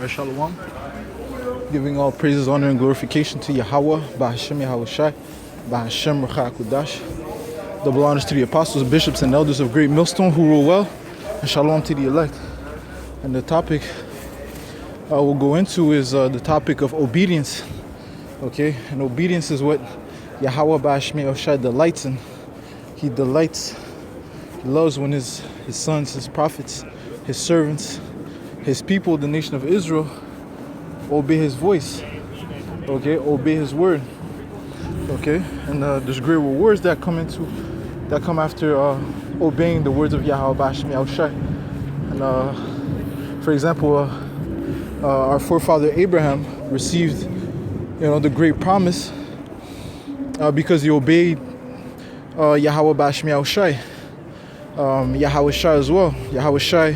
Shalom. Giving all praises, honor, and glorification to Yahweh, Bahashem YAHAWASHI, Bahashem RAWCHAA QADASH. Double honors to the apostles, bishops, and elders of Great Millstone who rule well, and shalom to the elect. And the topic we'll go into is the topic of obedience. Okay, and obedience is what Yahweh Bahashem YAHAWASHI delights in. He delights, he loves when his sons, his prophets, his servants, his people, the nation of Israel, obey his voice, okay, obey his word, okay, and there's great rewards that come after obeying the words of Yahweh Bahashem YAHAWASHI. And for example, our forefather Abraham received, the great promise because he obeyed Yahweh Bahashem YAHAWASHI, YAHAWASHI as well. YAHAWASHI,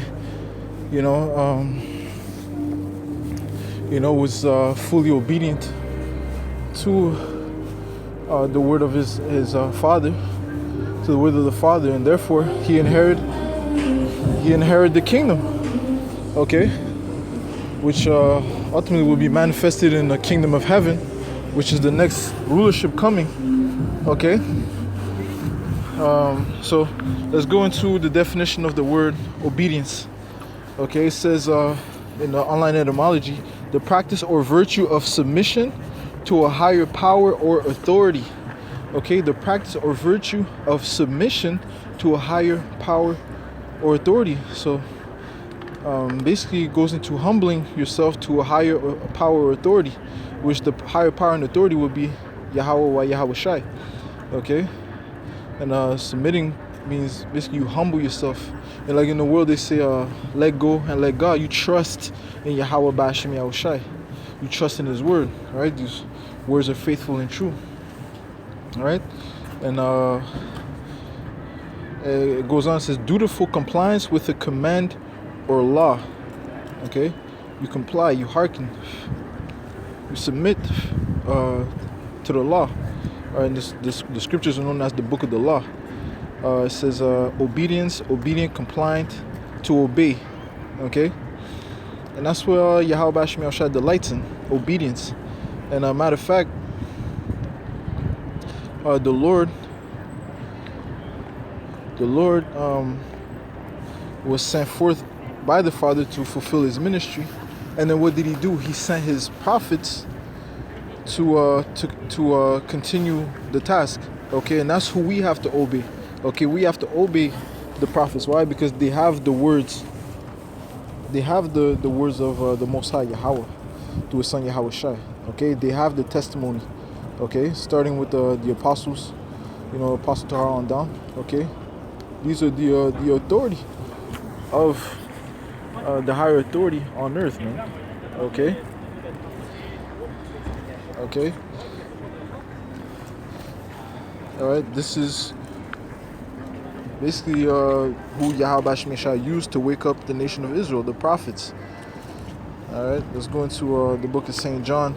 was fully obedient to the word of his father, to the word of the father, and therefore he inherited the kingdom, okay, which ultimately will be manifested in the kingdom of heaven, which is the next rulership coming, okay. So let's go into the definition of the word obedience. Okay, it says in the online etymology, the practice or virtue of submission to a higher power or authority. Okay, the practice or virtue of submission to a higher power or authority. So basically it goes into humbling yourself to a higher power or authority, which the higher power and authority will be Yahweh YAHAWASHI. Okay, and submitting means basically you humble yourself. And like in the world they say let go and let God. You trust in Yahweh Bahashem YAHAWASHI. You trust in his word. Alright, these words are faithful and true. Alright, and it goes on, it says dutiful compliance with a command or law. Okay, you comply, you hearken, you submit to the law. Alright, and the scriptures are known as the book of the law. It says obedient, compliant, to obey. Okay, and that's where Yahweh Bahashem YAHAWASHI delights in, obedience. And matter of fact, the Lord was sent forth by the Father to fulfill his ministry. And then what did he do? He sent his prophets to continue the task. Okay, and that's who we have to obey. Okay, we have to obey the prophets. Why? Because they have the words. They have the words of the Most High Yahweh through his son YAHAWASHI. Okay, they have the testimony. Okay, starting with the apostles, Apostle Tahar on down. Okay, these are the authority of the higher authority on earth, man. Okay. Okay. All right. This is basically who Yahweh Bahashem YAHAWASHI used to wake up the nation of Israel, the prophets. All right. Let's go into the book of St. John,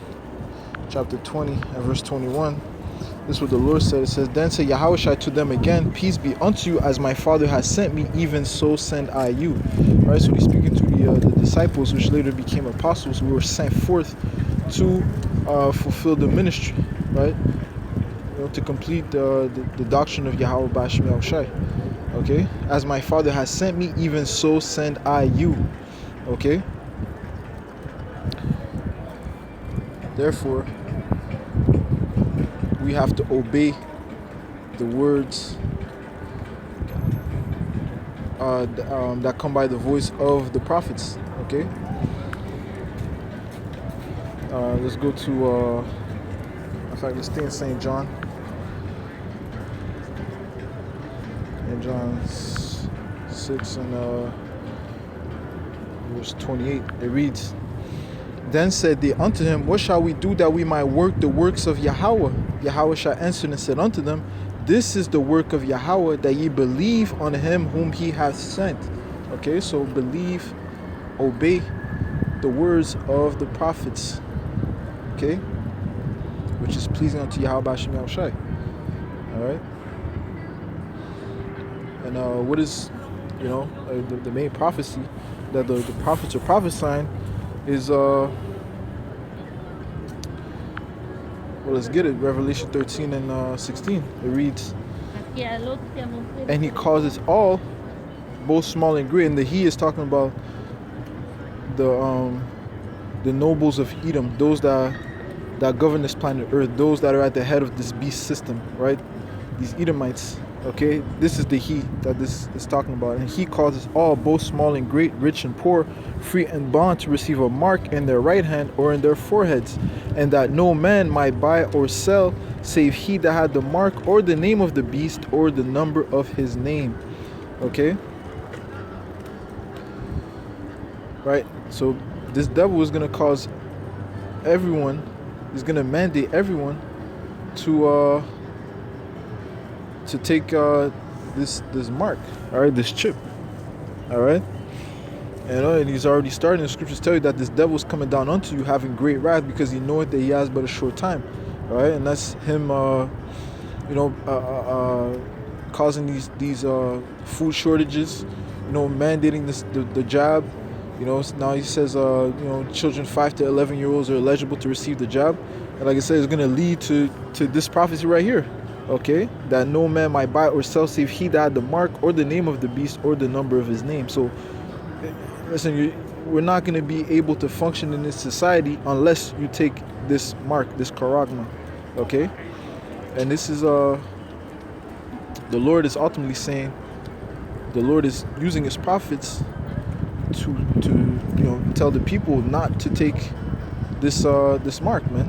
chapter 20 and verse 21. This is what the Lord said. It says, "Then said YAHAWASHI to them again, peace be unto you, as my Father has sent me, even so send I you." All right. So he's speaking to the disciples, which later became apostles, who were sent forth to fulfill the ministry, right? To complete the doctrine of Yahweh Bahashem YAHAWASHI. Okay, as my Father has sent me, even so send I you. Okay. Therefore, we have to obey the words that come by the voice of the prophets. Okay. Let's go to. In fact, let's stay in St. John. In John 6 and verse 28, it reads, "Then said they unto him, What shall we do that we might work the works of Yahweh? YAHAWASHI answered and said unto them, This is the work of Yahweh, that ye believe on him whom he hath sent." Okay, so believe, obey the words of the prophets. Okay, which is pleasing unto Yahweh Bahashem YAHAWASHI. All right. And what is, the main prophecy that the prophets are prophesying is well, let's get it. Revelation 13 and 16. It reads, and he causes all, both small and great, and the he is talking about the nobles of Edom, those that govern this planet Earth, those that are at the head of this beast system, right? These Edomites. Okay, this is the he that this is talking about. And he causes all, both small and great, rich and poor, free and bond, to receive a mark in their right hand or in their foreheads, and that no man might buy or sell save he that had the mark or the name of the beast or the number of his name. Okay, right? So this devil is going to cause everyone, he's going to mandate everyone to take this mark, all right, this chip, all right. And he's already starting. The scriptures tell you that this devil is coming down unto you, having great wrath, because he knoweth that he has but a short time, all right. And that's him, causing these food shortages, mandating the jab. Now he says, children 5 to 11-year-olds are eligible to receive the jab, and like I said, it's going to lead to this prophecy right here. Okay, that no man might buy or sell save he that had the mark or the name of the beast or the number of his name. So listen, we're not going to be able to function in this society unless you take this mark, this charagma. Okay, and this is the Lord is ultimately saying, the Lord is using his prophets to tell the people not to take this mark, man.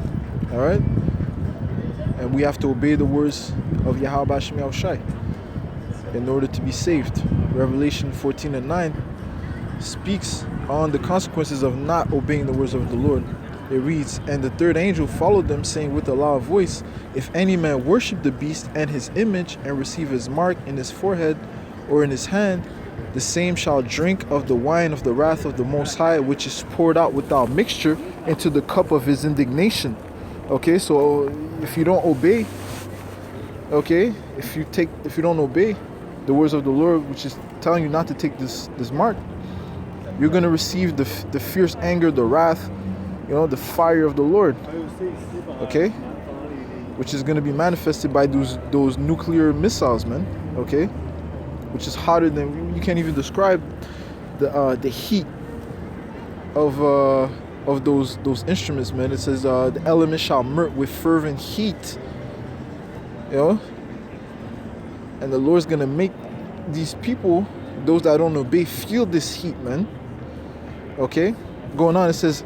All right. And we have to obey the words of YAHAWASHI in order to be saved. Revelation 14 and 9 speaks on the consequences of not obeying the words of the Lord. It reads, and the third angel followed them, saying with a loud voice, if any man worship the beast and his image, and receive his mark in his forehead or in his hand, the same shall drink of the wine of the wrath of the Most High, which is poured out without mixture into the cup of his indignation. Okay, so if you don't obey, okay, if you don't obey the words of the Lord, which is telling you not to take this mark, you're going to receive the fierce anger, the wrath, the fire of the Lord. Okay, which is going to be manifested by those nuclear missiles, man. Okay, which is hotter than, you can't even describe the heat of those instruments, man. It says the elements shall melt with fervent heat, and the Lord's gonna make these people, those that don't obey, feel this heat, man. Okay, going on, it says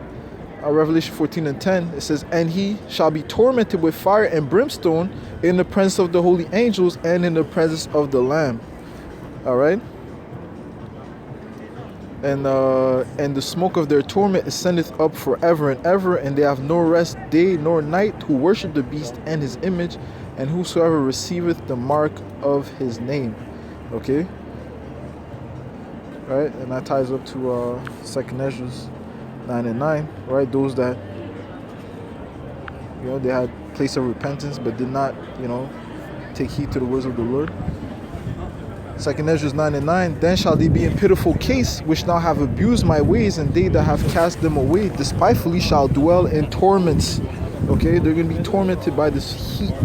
Revelation 14 and 10, it says, and he shall be tormented with fire and brimstone in the presence of the holy angels and in the presence of the Lamb. All right. And the smoke of their torment ascendeth up forever and ever, and they have no rest day nor night who worship the beast and his image, and whosoever receiveth the mark of his name. Okay, right, and that ties up to 2nd Ezra 9 and 9. Right, those that they had place of repentance but did not take heed to the words of the Lord. 2nd Ezra 9 and 9, then shall they be in pitiful case, which now have abused my ways, and they that have cast them away despitefully shall dwell in torments. Okay, they're going to be tormented by this heat.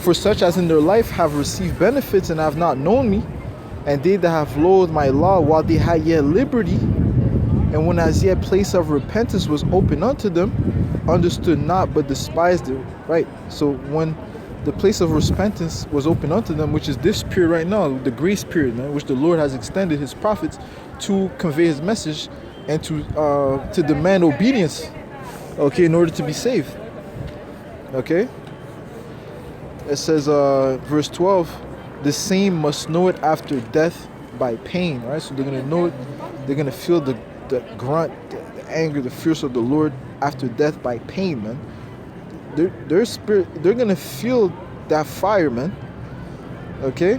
For such as in their life have received benefits and have not known me, and they that have loathed my law while they had yet liberty, and when as yet place of repentance was open unto them, understood not but despised it. Right, so when the place of repentance was open unto them, which is this period right now, the grace period, man, which the Lord has extended his prophets to convey his message and to demand obedience, okay, in order to be saved. Okay, it says verse 12, the same must know it after death by pain. Right, so they're going to know it, they're going to feel the grunt, the anger, the fierce of the Lord after death by pain, man. Their spirit, they're gonna feel that fire, man. Okay,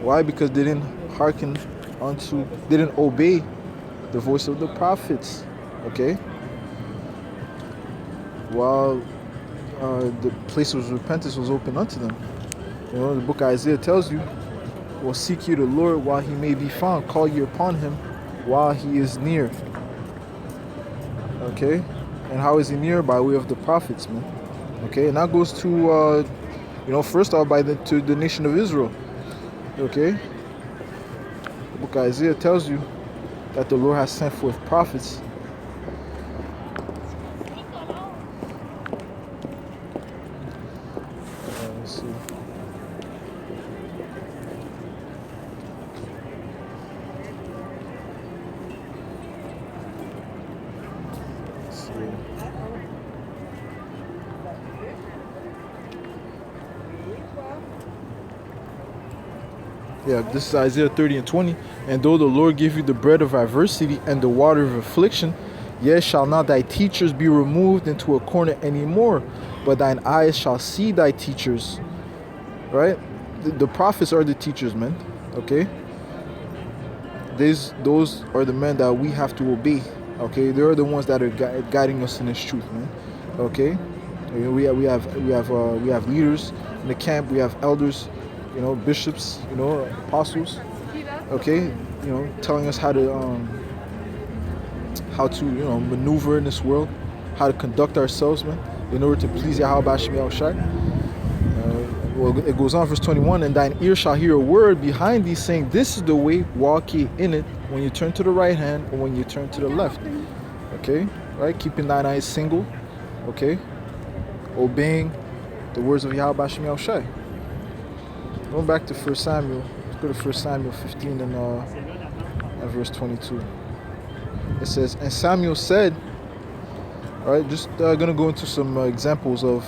why? Because they didn't hearken they didn't obey the voice of the prophets. Okay, while the place of repentance was open unto them. The book of Isaiah tells you, well, seek ye the Lord while he may be found, call ye upon him while he is near. Okay, and how is he near? By way of the prophets, man. Okay, and that goes to first off to the nation of Israel. Okay, the book of Isaiah tells you that the Lord has sent forth prophets. Let's see. Yeah, this is Isaiah 30 and 20. And though the Lord give you the bread of adversity and the water of affliction, yet shall not thy teachers be removed into a corner anymore, but thine eyes shall see thy teachers. Right? The prophets are the teachers, man. Okay? Those are the men that we have to obey. Okay? They are the ones that are guiding us in this truth, man. Okay? We have leaders in the camp. We have elders, bishops, apostles. Okay? Telling us how to maneuver in this world, how to conduct ourselves, man, in order to please YAHAWASHI. Well, it goes on, verse 21, and thine ear shall hear a word behind thee, saying, this is the way, walk ye in it, when you turn to the right hand or when you turn to the left. Okay? Right? Keeping thine eyes single. Okay? Obeying the words of YAHAWASHI. Going back to 1 Samuel, let's go to 1 Samuel 15 and verse 22. It says, and Samuel said, all right, just going to go into some examples of,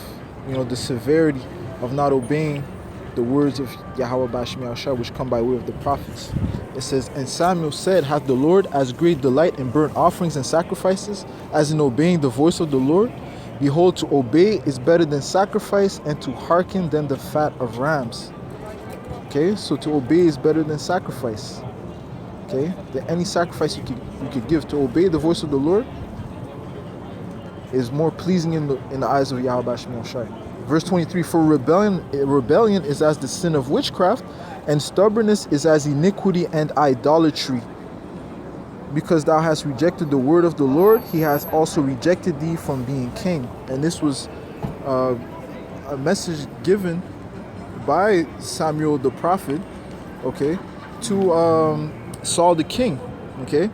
the severity of not obeying the words of YAHAWASHI, which come by way of the prophets. It says, and Samuel said, hath the Lord as great delight in burnt offerings and sacrifices as in obeying the voice of the Lord? Behold, to obey is better than sacrifice, and to hearken than the fat of rams. Okay, so to obey is better than sacrifice. Okay, any sacrifice you could give to obey the voice of the Lord is more pleasing in the eyes of YAHAWASHI. Verse 23, for rebellion is as the sin of witchcraft, and stubbornness is as iniquity and idolatry. Because thou hast rejected the word of the Lord, he has also rejected thee from being king. And this was a message given by Samuel the prophet, okay, to Saul the king, okay,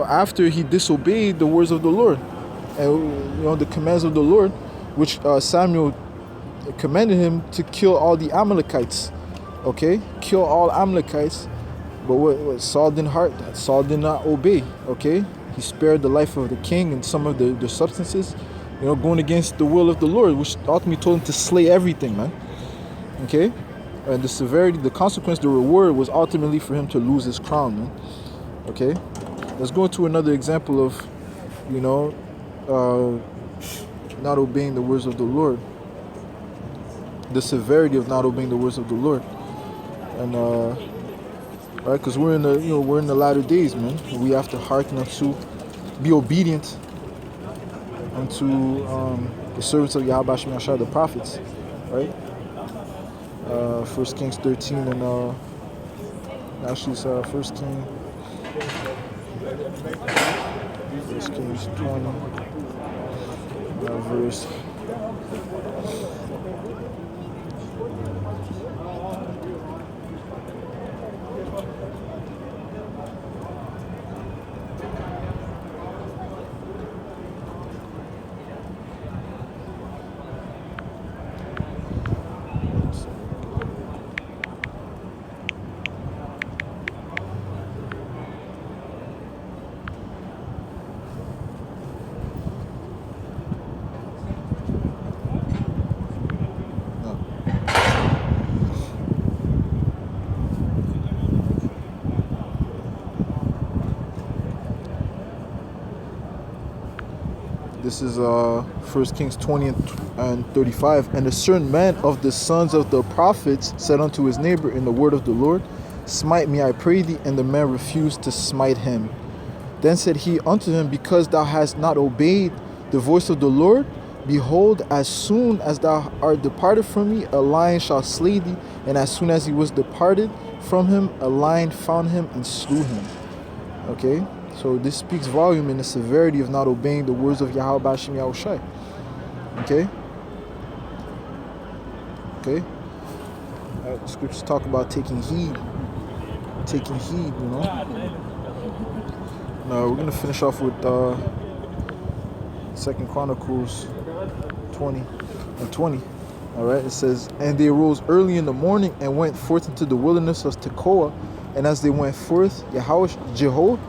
after he disobeyed the words of the Lord, and the commands of the Lord, which Samuel commanded him to kill all the Amalekites, okay, kill all Amalekites. But what Saul did not obey, okay. He spared the life of the king and some of the substances, going against the will of the Lord, which ultimately told him to slay everything, man. Okay, and the severity, the consequence, the reward was ultimately for him to lose his crown, man. Okay, let's go into another example of, not obeying the words of the Lord. The severity of not obeying the words of the Lord, and right, because we're in the latter days, man. We have to hearken unto, be obedient unto the servants of YAHAWASHI, the prophets, right? 1 Kings 13 and actually it's 1 Kings 20 verse. This is 1 Kings 20 and 35. And a certain man of the sons of the prophets said unto his neighbor in the word of the Lord, smite me, I pray thee. And the man refused to smite him. Then said he unto him, because thou hast not obeyed the voice of the Lord, behold, as soon as thou art departed from me, a lion shall slay thee. And as soon as he was departed from him, a lion found him and slew him. Okay, so this speaks volume in the severity of not obeying the words of Yahweh Bashim Yahushai. Okay. Okay. Scriptures talk about taking heed. Taking heed, you know. Now we're gonna finish off with 2 Chronicles 20 and 20. All right, it says, and they arose early in the morning and went forth into the wilderness of Tekoa. And as they went forth, Jehoshaphat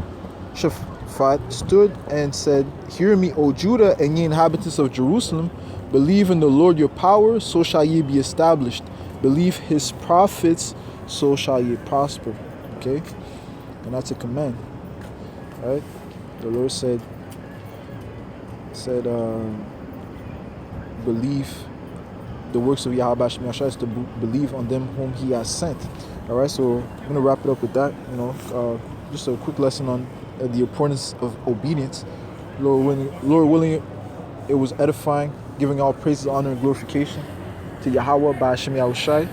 stood and said, hear me, O Judah, and ye inhabitants of Jerusalem. Believe in the Lord your power, so shall ye be established. Believe his prophets, so shall ye prosper. Okay? And that's a command. Right? The Lord said, believe the works of Yahweh Bashim Yahshua is to believe on them whom he has sent. All right, so I'm going to wrap it up with that. You know, just a quick lesson on the importance of obedience. Lord willing, it was edifying, giving all praises, honor, and glorification to Yahweh Bashim Yahushai.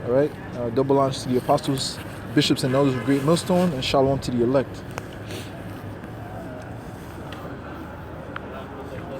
All right, double honors to the apostles, bishops, and elders of Great Millstone, and shalom to the elect.